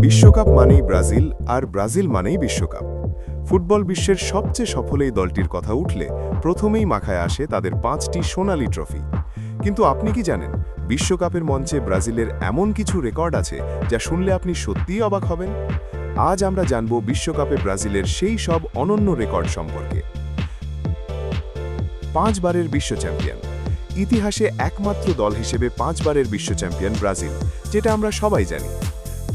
বিশ্বকাপ মানেই ব্রাজিল আর ব্রাজিল মানেই বিশ্বকাপ। ফুটবল বিশ্বের সবচেয়ে সফল এই দলটির কথা উঠলে প্রথমেই মাথায় আসে তাদের 5টি সোনালী ট্রফি। কিন্তু আপনি কি জানেন বিশ্বকাপের মঞ্চে ব্রাজিলের এমন কিছু রেকর্ড আছে যা শুনলে আপনি সত্যিই অবাক হবেন? আজ আমরা জানব বিশ্বকাপে ব্রাজিলের সেই সব অনন্য রেকর্ড সম্পর্কে। 5 বারের বিশ্ব চ্যাম্পিয়ন। ইতিহাসে একমাত্র দল হিসেবে 5 বারের বিশ্ব চ্যাম্পিয়ন ব্রাজিল, যেটা আমরা সবাই জানি।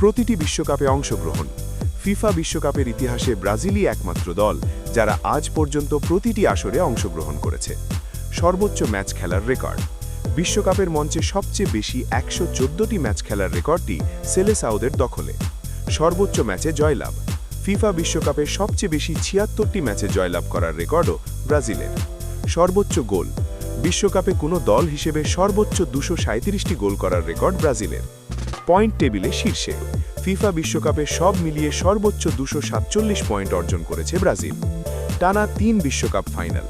প্রতিটি বিশ্বকাপে অংশগ্রহণ। ফিফা বিশ্বকাপের ইতিহাসে ব্রাজিলই একমাত্র দল যারা আজ পর্যন্ত প্রতিটি আসরে অংশগ্রহণ করেছে। সর্বোচ্চ ম্যাচ খেলার রেকর্ড। বিশ্বকাপের মঞ্চে সবচেয়ে বেশি 114টি ম্যাচ খেলার রেকর্ডটি সেলেসাওদের দখলে। সর্বোচ্চ ম্যাচে জয়লাভ। ফিফা বিশ্বকাপে সবচেয়ে বেশি 76টি ম্যাচে জয়লাভ করার রেকর্ডও ব্রাজিলের। সর্বোচ্চ গোল। বিশ্বকাপে কোনো দল হিসেবে সর্বোচ্চ 237টি গোল করার রেকর্ড ব্রাজিলের। পয়েন্ট টেবিলে শীর্ষে। ফিফা বিশ্বকাপে সব মিলিয়ে সর্বোচ্চ 247 পয়েন্ট অর্জন করেছে ব্রাজিল। টানা 3 বিশ্বকাপ ফাইনাল।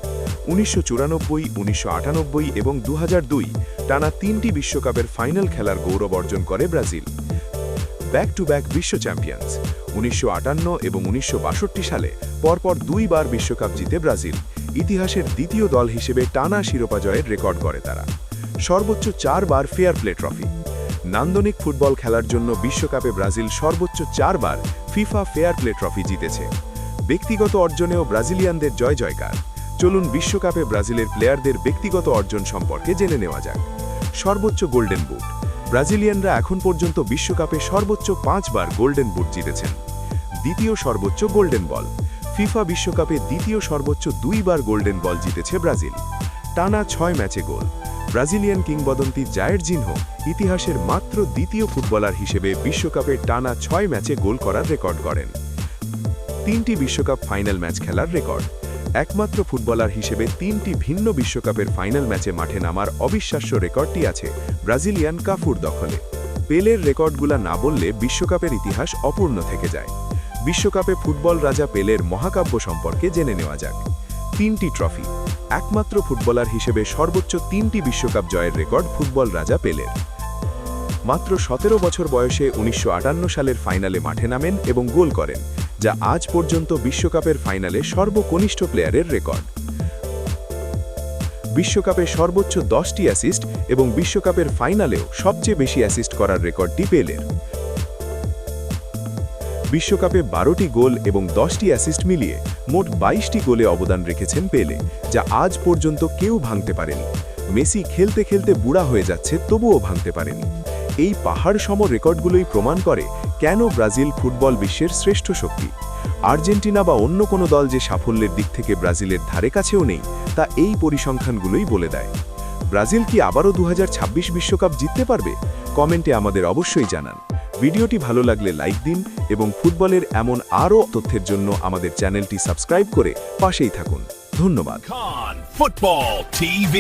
1994, 1998 এবং 2002 টানা 3টি বিশ্বকাপের ফাইনাল খেলার গৌরব অর্জন করে ব্রাজিল। ব্যাক টু ব্যাক বিশ্ব চ্যাম্পিয়ন্স। 1958 এবং 1962 সালে পরপর 2 বার বিশ্বকাপ জিতে ব্রাজিল ইতিহাসের দ্বিতীয় দল হিসেবে টানা শিরোপা জয়ের রেকর্ড করে তারা। সর্বোচ্চ 4 বার ফেয়ার প্লে ট্রফি। নান্দনিক ফুটবল খেলার জন্য বিশ্বকাপে ব্রাজিল সর্বোচ্চ 4 বার ফিফা ফেয়ার প্লে ট্রফি জিতেছে। ব্যক্তিগত অর্জনেও ব্রাজিলিয়ানদের জয় জয়কার। চলুন বিশ্বকাপে ব্রাজিলের প্লেয়ারদের ব্যক্তিগত অর্জন সম্পর্কে জেনে নেওয়া যাক। সর্বোচ্চ গোল্ডেন বুট। ব্রাজিলিয়ানরা এখন পর্যন্ত বিশ্বকাপে সর্বোচ্চ 5 বার গোল্ডেন বুট জিতেছেন। দ্বিতীয় সর্বোচ্চ গোল্ডেন বল। ফিফা বিশ্বকাপে দ্বিতীয় সর্বোচ্চ 2 বার গোল্ডেন বল জিতেছে ব্রাজিল। টানা 6 ম্যাচে গোল। ব্রাজিলিয়ান কিংবদন্তি জায়ের জিনহো ইতিহাসের মাত্র দ্বিতীয় ফুটবলার হিসেবে বিশ্বকাপে টানা 6 ম্যাচে গোল করার রেকর্ড করেন। 3টি বিশ্বকাপ ফাইনাল ম্যাচ খেলার রেকর্ড। একমাত্র ফুটবলার হিসেবে 3টি ভিন্ন বিশ্বকাপের ফাইনাল ম্যাচে মাঠে নামার অবিশ্বাস্য রেকর্ডটি আছে ব্রাজিলিয়ান কাফুর দখলে। পেলের রেকর্ডগুলা না বললে বিশ্বকাপের ইতিহাস অপূর্ণ থেকে যায়। বিশ্বকাপে ফুটবল রাজা পেলের মহাকাব্য সম্পর্কে জেনে নেওয়া যাক। 3টি ট্রফি। একমাত্র ফুটবলার হিসেবে সর্বোচ্চ 3টি বিশ্বকাপ জয়ের রেকর্ড ফুটবল রাজা পেলের। মাত্র 17 বছর বয়সে 1958 সালের ফাইনালে মাঠে নামেন এবং গোল করেন, যা আজ পর্যন্ত বিশ্বকাপের ফাইনালে সর্বকনিষ্ঠ প্লেয়ারের রেকর্ড। বিশ্বকাপে সর্বোচ্চ 10টি অ্যাসিস্ট এবং বিশ্বকাপের ফাইনালেও সবচেয়ে বেশি অ্যাসিস্ট করার রেকর্ডটি পেলের। বিশ্বকাপে 12টি গোল এবং 10টি অ্যাসিস্ট মিলিয়ে মোট 22টি গোলে অবদান রেখেছেন পেলে, যা আজ পর্যন্ত কেউ ভাঙতে পারেনি। মেসি খেলতে খেলতে বুড়া হয়ে যাচ্ছে, তবুও ভাঙতে পারেনি। এই পাহাড় সম রেকর্ডগুলোই প্রমাণ করে কেন ব্রাজিল ফুটবল বিশ্বের শ্রেষ্ঠ শক্তি। আর্জেন্টিনা বা অন্য কোনো দল যে সাফল্যের দিক থেকে ব্রাজিলের ধারে কাছেও নেই, তা এই পরিসংখ্যানগুলোই বলে দেয়। ব্রাজিল কি আবারও 2026 বিশ্বকাপ জিততে পারবে? কমেন্টে আমাদের অবশ্যই জানান। ভিডিওটি ভালো লাগলে লাইক দিন এবং ফুটবলের এমন আরও তথ্যের জন্য আমাদের চ্যানেলটি সাবস্ক্রাইব করে পাশেই থাকুন। ধন্যবাদ। Khan Football TV.